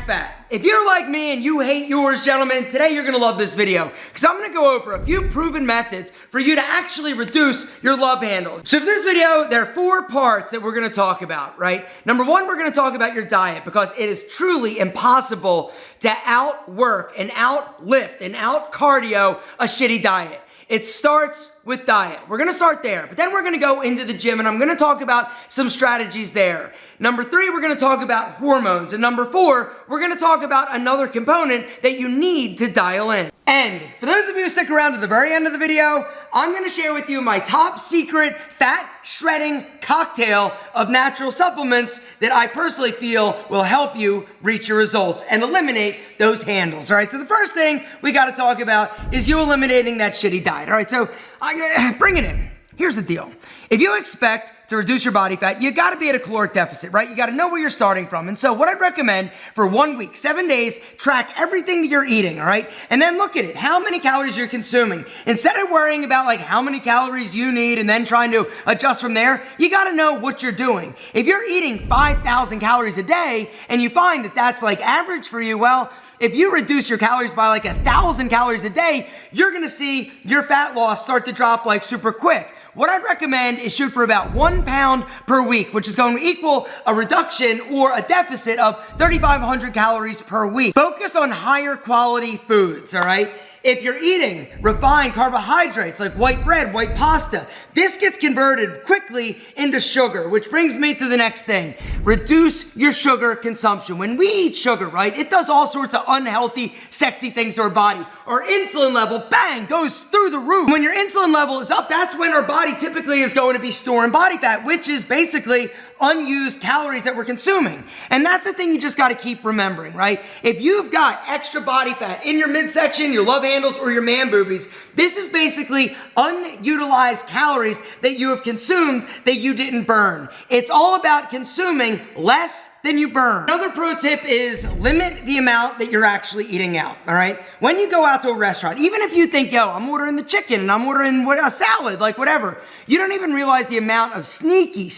fat. If you're like me and you hate yours, gentlemen, today you're gonna love this video because I'm gonna go over a few proven methods for you to actually reduce your love handles. So for this video, there are 4 parts that we're gonna talk about, right? Number 1, we're gonna talk about your diet because it is truly impossible to outwork and outlift and out cardio a shitty diet. It starts with diet. We're gonna start there, but then we're gonna go into the gym and I'm gonna talk about some strategies there. Number 3, we're gonna talk about hormones. And number 4, we're gonna talk about another component that you need to dial in. And for those of you who stick around to the very end of the video, I'm gonna share with you my top secret fat shredding cocktail of natural supplements that I personally feel will help you reach your results and eliminate those handles. All right, so the first thing we gotta talk about is you eliminating that shitty diet. All right, so bring it in. Here's the deal. If you expect to reduce your body fat, you gotta be at a caloric deficit, right? You gotta know where you're starting from. And so what I'd recommend for 1 week, 7 days, track everything that you're eating, all right? And then look at it, how many calories you're consuming. Instead of worrying about like how many calories you need and then trying to adjust from there, you gotta know what you're doing. If you're eating 5,000 calories a day and you find that that's like average for you, well, if you reduce your calories by like 1,000 calories a day, you're gonna see your fat loss start to drop like super quick. What I'd recommend is shoot for about 1 pound per week, which is going to equal a reduction or a deficit of 3,500 calories per week. Focus on higher quality foods, all right? If you're eating refined carbohydrates like white bread, white pasta, this gets converted quickly into sugar, which brings me to the next thing. Reduce your sugar consumption. When we eat sugar, right, it does all sorts of unhealthy, sexy things to our body. Our insulin level, bang, goes through the roof. When your insulin level is up, that's when our body typically is going to be storing body fat, which is basically unused calories that we're consuming. And that's the thing you just gotta keep remembering, right? If you've got extra body fat in your midsection, your love handles, or your man boobies, this is basically unutilized calories that you have consumed that you didn't burn. It's all about consuming less than you burn. Another pro tip is limit the amount that you're actually eating out, all right? When you go out to a restaurant, even if you think, yo, I'm ordering the chicken and I'm ordering a salad, like whatever, you don't even realize the amount of sneaky,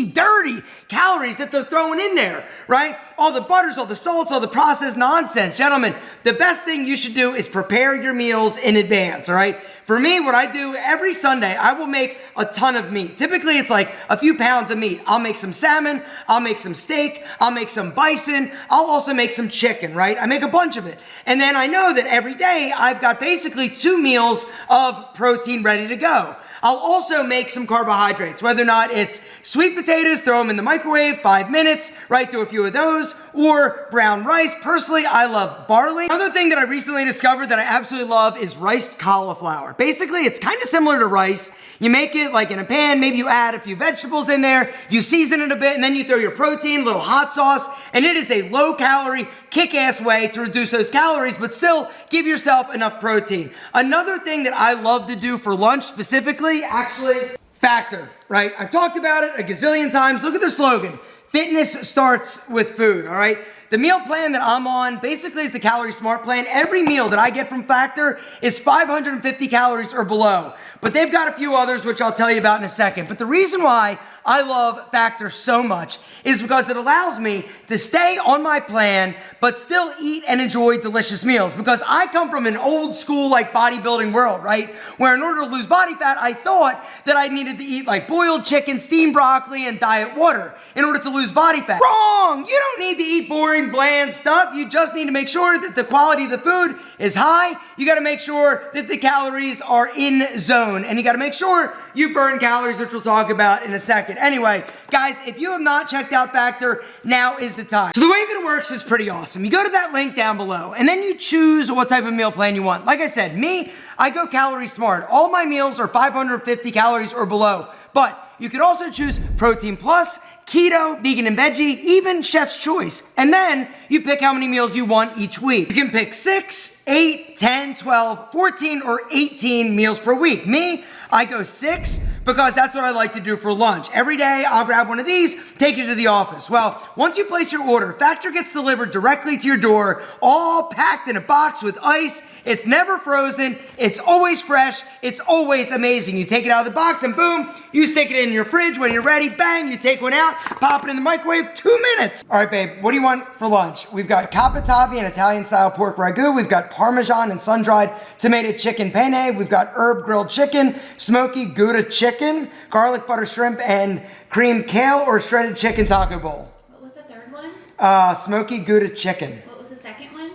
dirty calories that they're throwing in there, right? All the butters, all the salts, all the processed nonsense. Gentlemen, the best thing you should do is prepare your meals in advance, all right? For me, what I do every Sunday, I will make a ton of meat. Typically, it's like a few pounds of meat. I'll make some salmon, I'll make some steak, I'll make some bison, I'll also make some chicken, right? I make a bunch of it. And then I know that every day I've got basically 2 meals of protein ready to go. I'll also make some carbohydrates, whether or not it's sweet potatoes, throw them in the microwave, 5 minutes, right, do a few of those, or brown rice. Personally, I love barley. Another thing that I recently discovered that I absolutely love is riced cauliflower. Basically, it's kind of similar to rice. You make it like in a pan, maybe you add a few vegetables in there, you season it a bit, and then you throw your protein, little hot sauce, and it is a low-calorie, kick-ass way to reduce those calories, but still give yourself enough protein. Another thing that I love to do for lunch specifically, actually, Factor, right? I've talked about it a gazillion times. Look at their slogan. Fitness starts with food, all right? The meal plan that I'm on basically is the Calorie Smart Plan. Every meal that I get from Factor is 550 calories or below. But they've got a few others, which I'll tell you about in a second. But the reason why I love Factor so much is because it allows me to stay on my plan, but still eat and enjoy delicious meals. Because I come from an old school, like bodybuilding world, right? Where in order to lose body fat, I thought that I needed to eat like boiled chicken, steamed broccoli, and diet water in order to lose body fat. Wrong! You don't need to eat boring, bland stuff. You just need to make sure that the quality of the food is high. You gotta make sure that the calories are in zone. And you gotta make sure you burn calories, which we'll talk about in a second. Anyway, guys, if you have not checked out Factor, now is the time. So the way that it works is pretty awesome. You go to that link down below, and then you choose what type of meal plan you want. Like I said, me, I go Calorie Smart. All my meals are 550 calories or below. But you could also choose Protein Plus, Keto, Vegan and Veggie, even Chef's Choice. And then you pick how many meals you want each week. You can pick 6, 8, 10, 12, 14, or 18 meals per week. Me, I go 6, because that's what I like to do for lunch. Every day, I'll grab one of these, take it to the office. Well, once you place your order, Factor gets delivered directly to your door, all packed in a box with ice. It's never frozen. It's always fresh. It's always amazing. You take it out of the box and boom, you stick it in your fridge. When you're ready, bang, you take one out, pop it in the microwave, 2 minutes. All right, babe, what do you want for lunch? We've got cappatavi and Italian-style pork ragu. We've got Parmesan and sun-dried tomato chicken penne. We've got herb grilled chicken, smoky Gouda chicken, garlic butter shrimp, and creamed kale or shredded chicken taco bowl. What was the third one? Smoky Gouda chicken. What was the second one?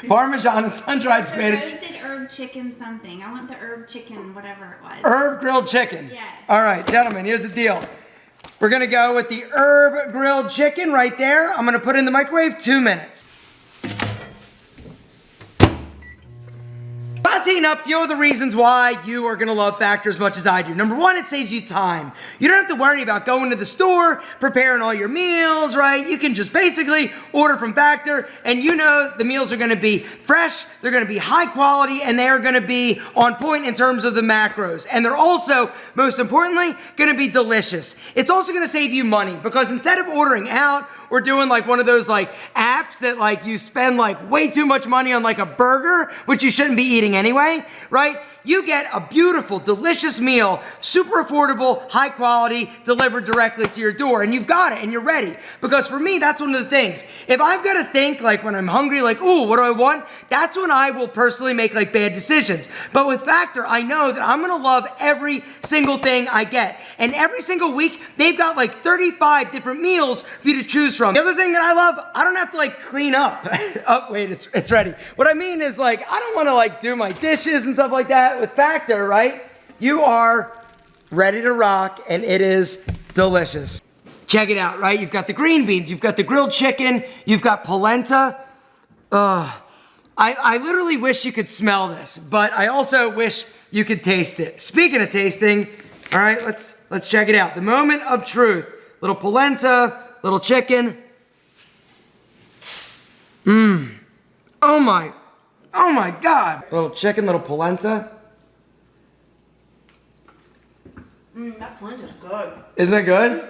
Parmesan and sun-dried tomato. Roasted herb chicken something. I want the herb chicken, whatever it was. Herb grilled chicken. Yes. All right, gentlemen, here's the deal. We're gonna go with the herb grilled chicken right there. I'm gonna put it in the microwave, 2 minutes. That's heating up. You know the reasons why you are gonna love Factor as much as I do. Number one, it saves you time. You don't have to worry about going to the store, preparing all your meals, right? You can just basically order from Factor, and you know the meals are gonna be fresh, they're gonna be high quality, and they are gonna be on point in terms of the macros. And they're also, most importantly, gonna be delicious. It's also gonna save you money, because instead of ordering out or doing like one of those like apps that like you spend like way too much money on like a burger, which you shouldn't be eating anyway, right? You get a beautiful, delicious meal, super affordable, high quality, delivered directly to your door, and you've got it and you're ready. Because for me, that's one of the things. If I've got to think like when I'm hungry, like, ooh, what do I want? That's when I will personally make like bad decisions. But with Factor, I know that I'm gonna love every single thing I get. And every single week, they've got like 35 different meals for you to choose from. The other thing that I love, I don't have to like clean up. Oh, wait, it's ready. What I mean is like, I don't wanna like do my dishes and stuff like that. With Factor, right? You are ready to rock, and it is delicious. Check it out, right? You've got the green beans, you've got the grilled chicken, you've got polenta. I literally wish you could smell this, but I also wish you could taste it. Speaking of tasting, all right, let's check it out. The moment of truth. Little polenta, little chicken. Oh my God. Little chicken, little polenta. That polenta's good. Isn't it good?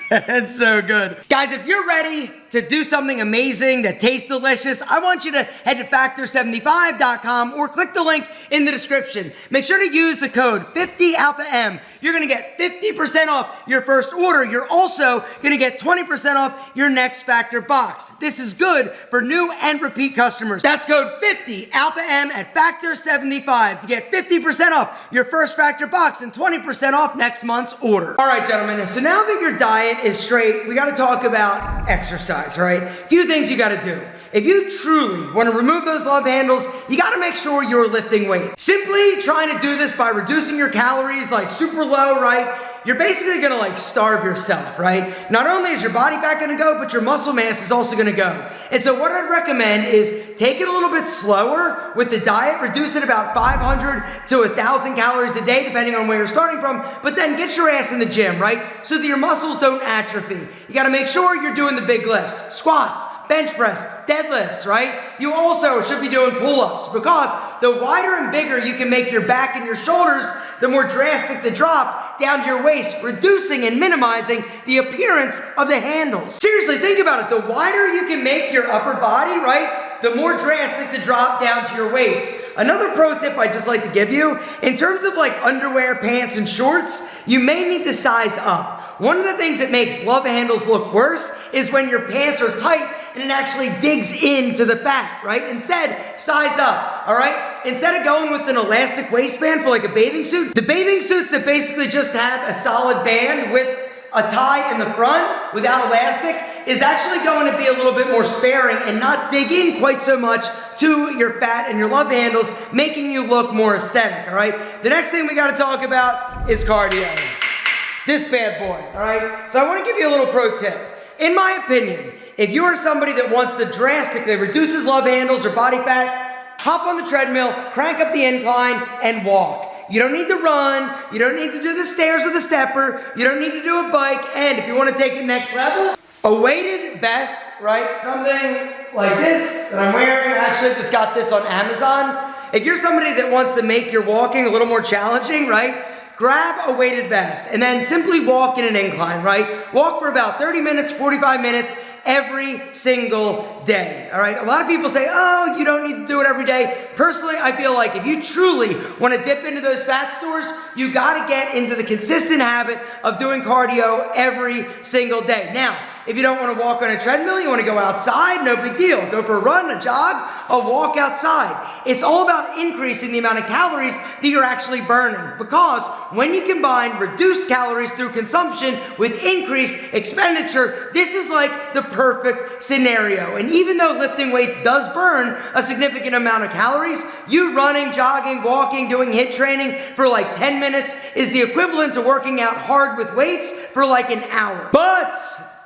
It's so good. Guys, if you're ready to do something amazing that tastes delicious, I want you to head to factor75.com or click the link in the description. Make sure to use the code 50ALPHAM. You're gonna get 50% off your first order. You're also gonna get 20% off your next Factor box. This is good for new and repeat customers. That's code 50ALPHAM at Factor75 to get 50% off your first Factor box and 20% off next month's order. All right, gentlemen, so now that your diet is straight, we gotta talk about exercise, right? A few things you gotta do. If you truly want to remove those love handles, you got to make sure you're lifting weights. Simply trying to do this by reducing your calories like super low, right? You're basically going to like starve yourself, right? Not only is your body fat going to go, but your muscle mass is also going to go. And so what I'd recommend is take it a little bit slower with the diet, reduce it about 500 to 1,000 calories a day, depending on where you're starting from, but then get your ass in the gym, right? So that your muscles don't atrophy. You got to make sure you're doing the big lifts, squats, bench press, deadlifts, right? You also should be doing pull-ups, because the wider and bigger you can make your back and your shoulders, the more drastic the drop down to your waist, reducing and minimizing the appearance of the handles. Seriously, think about it. The wider you can make your upper body, right, the more drastic the drop down to your waist. Another pro tip I'd just like to give you, in terms of like underwear, pants, and shorts, you may need to size up. One of the things that makes love handles look worse is when your pants are tight and it actually digs into the fat, right? Instead, size up, all right? Instead of going with an elastic waistband for like a bathing suit, the bathing suits that basically just have a solid band with a tie in the front without elastic is actually going to be a little bit more sparing and not dig in quite so much to your fat and your love handles, making you look more aesthetic, all right? The next thing we gotta talk about is cardio. This bad boy, all right? So I wanna give you a little pro tip. In my opinion, if you are somebody that wants to drastically reduce his love handles or body fat, hop on the treadmill, crank up the incline, and walk. You don't need to run, you don't need to do the stairs or the stepper, you don't need to do a bike, and if you wanna take it next level, a weighted vest, right? Something like this that I'm wearing. I actually just got this on Amazon. If you're somebody that wants to make your walking a little more challenging, right? grab a weighted vest and then simply walk in an incline, right? Walk for about 30 minutes, 45 minutes, every single day, all right? A lot of people say, oh, you don't need to do it every day. Personally, I feel like if you truly want to dip into those fat stores, you got to get into the consistent habit of doing cardio every single day. Now, if you don't want to walk on a treadmill, you want to go outside, no big deal. Go for a run, a jog, a walk outside. It's all about increasing the amount of calories that you're actually burning, because when you combine reduced calories through consumption with increased expenditure, this is like the perfect scenario. And even though lifting weights does burn a significant amount of calories, you running, jogging, walking, doing HIIT training for like 10 minutes is the equivalent to working out hard with weights for like an hour. But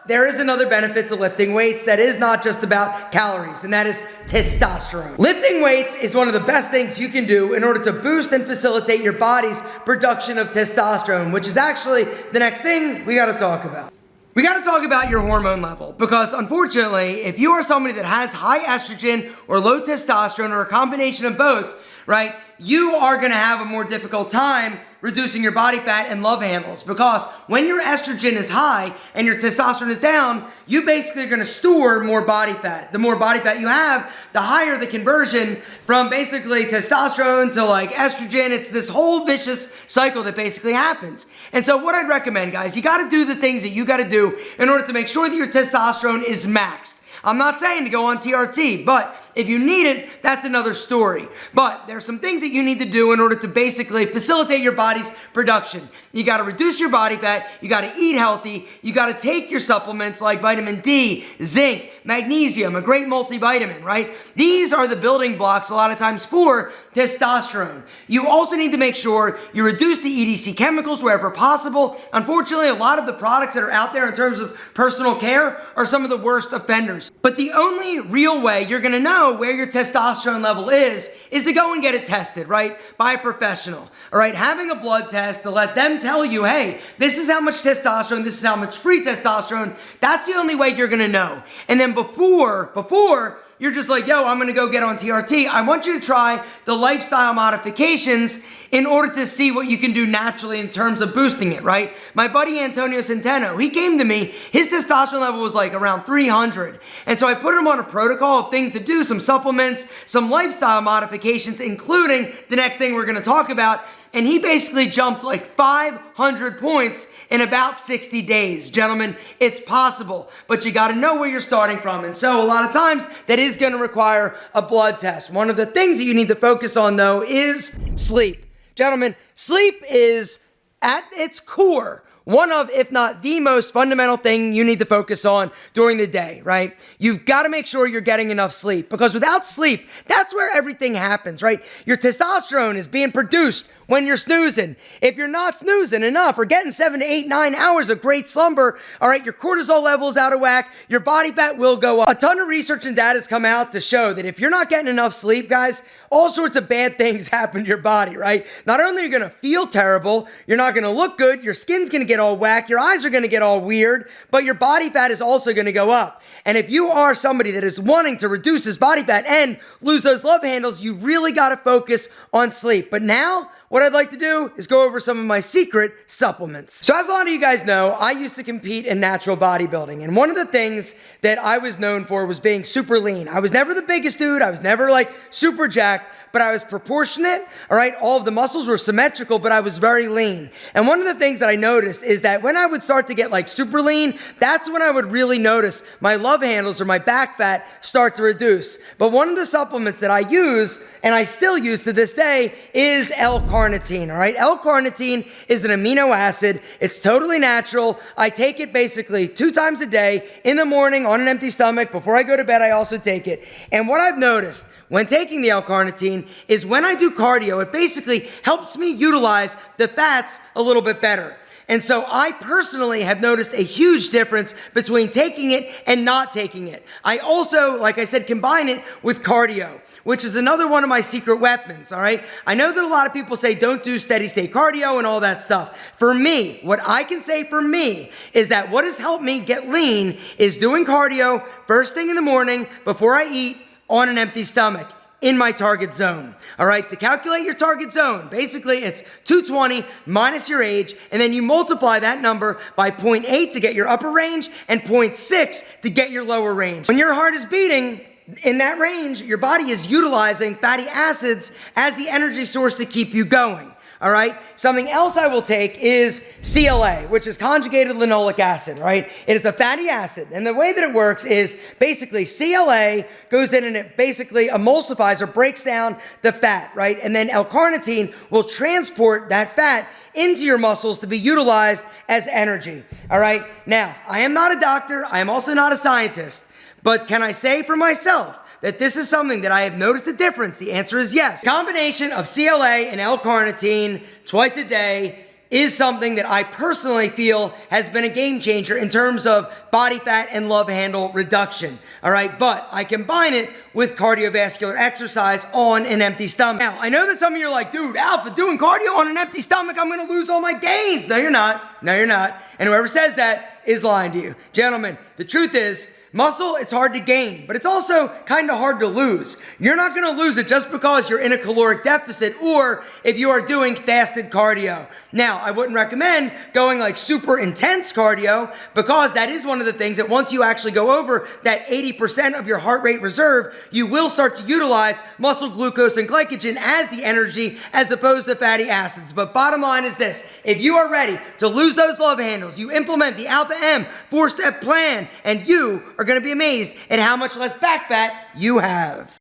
there is another benefit to lifting weights that is not just about calories, and that is testosterone. Lifting weights is one of the best things you can do in order to boost and facilitate your body's production of testosterone, which is actually the next thing we gotta talk about. We gotta talk about your hormone level, because unfortunately, if you are somebody that has high estrogen or low testosterone or a combination of both, right, you are gonna have a more difficult time reducing your body fat and love handles, because when your estrogen is high and your testosterone is down, you basically are gonna store more body fat. The more body fat you have, the higher the conversion from basically testosterone to like estrogen. It's this whole vicious cycle that basically happens. And so what I'd recommend, guys, you gotta do the things that you gotta do in order to make sure that your testosterone is maxed. I'm not saying to go on TRT, but if you need it, that's another story. But there's some things that you need to do in order to basically facilitate your body's production. You gotta reduce your body fat, you gotta eat healthy, you gotta take your supplements like vitamin D, zinc, magnesium, a great multivitamin, right? These are the building blocks a lot of times for testosterone. You also need to make sure you reduce the EDC chemicals wherever possible. Unfortunately, a lot of the products that are out there in terms of personal care are some of the worst offenders. But the only real way you're gonna know where your testosterone level is to go and get it tested, right? By a professional, all right? Having a blood test to let them tell you, hey, this is how much testosterone, this is how much free testosterone, that's the only way you're gonna know. And then before you're just like, yo, I'm gonna go get on TRT, I want you to try the lifestyle modifications in order to see what you can do naturally in terms of boosting it, right? My buddy Antonio Centeno, he came to me, his testosterone level was like around 300. And so I put him on a protocol of things to do, some supplements, some lifestyle modifications, including the next thing we're gonna talk about. And he basically jumped like 500 points in about 60 days. Gentlemen, it's possible, but you gotta know where you're starting from. And so a lot of times that is gonna require a blood test. One of the things that you need to focus on though is sleep. Gentlemen, sleep is at its core one of, if not the most fundamental thing you need to focus on during the day, right? You've got to make sure you're getting enough sleep, because without sleep, that's where everything happens, right? Your testosterone is being produced when you're snoozing. If you're not snoozing enough or getting 7 to 8, 9 hours of great slumber, all right, your cortisol level's out of whack, your body fat will go up. A ton of research and data has come out to show that if you're not getting enough sleep, guys, all sorts of bad things happen to your body, right? Not only are you gonna feel terrible, you're not gonna look good, your skin's gonna get all whack, your eyes are gonna get all weird, but your body fat is also gonna go up. And if you are somebody that is wanting to reduce his body fat and lose those love handles, you really gotta focus on sleep. But now, what I'd like to do is go over some of my secret supplements. So as a lot of you guys know, I used to compete in natural bodybuilding. And one of the things that I was known for was being super lean. I was never the biggest dude. I was never like super jacked, but I was proportionate, all right? All of the muscles were symmetrical, but I was very lean. And one of the things that I noticed is that when I would start to get like super lean, that's when I would really notice my love handles or my back fat start to reduce. But one of the supplements that I use, and I still use to this day, is L-carnitine, all right? L-carnitine is an amino acid. It's totally natural. I take it basically 2 times a day, in the morning, on an empty stomach. Before I go to bed, I also take it. And what I've noticed when taking the L-carnitine is when I do cardio, it basically helps me utilize the fats a little bit better. And so I personally have noticed a huge difference between taking it and not taking it. I also, like I said, combine it with cardio, which is another one of my secret weapons, all right? I know that a lot of people say don't do steady state cardio and all that stuff. For me, what I can say for me is that what has helped me get lean is doing cardio first thing in the morning before I eat on an empty stomach. in my target zone. All right, to calculate your target zone, basically it's 220 minus your age, and then you multiply that number by 0.8 to get your upper range and 0.6 to get your lower range. When your heart is beating in that range, your body is utilizing fatty acids as the energy source to keep you going. All right. Something else I will take is CLA, which is conjugated linoleic acid, right? It is a fatty acid. And the way that it works is basically CLA goes in and it basically emulsifies or breaks down the fat, right? And then L-carnitine will transport that fat into your muscles to be utilized as energy. All right. Now, I am not a doctor. I am also not a scientist. But can I say for myself that this is something that I have noticed a difference? The answer is yes. Combination of CLA and L-carnitine twice a day is something that I personally feel has been a game changer in terms of body fat and love handle reduction. All right, but I combine it with cardiovascular exercise on an empty stomach. Now, I know that some of you are like, dude, Alpha, doing cardio on an empty stomach, I'm gonna lose all my gains. No, you're not. No, you're not. And whoever says that is lying to you. Gentlemen, the truth is, muscle, it's hard to gain, but it's also kind of hard to lose. You're not going to lose it just because you're in a caloric deficit or if you are doing fasted cardio. Now, I wouldn't recommend going like super intense cardio because that is one of the things that once you actually go over that 80% of your heart rate reserve, you will start to utilize muscle glucose and glycogen as the energy as opposed to fatty acids. But bottom line is this: if you are ready to lose those love handles, you implement the Alpha M 4-step plan and you are going to be amazed at how much less back fat you have.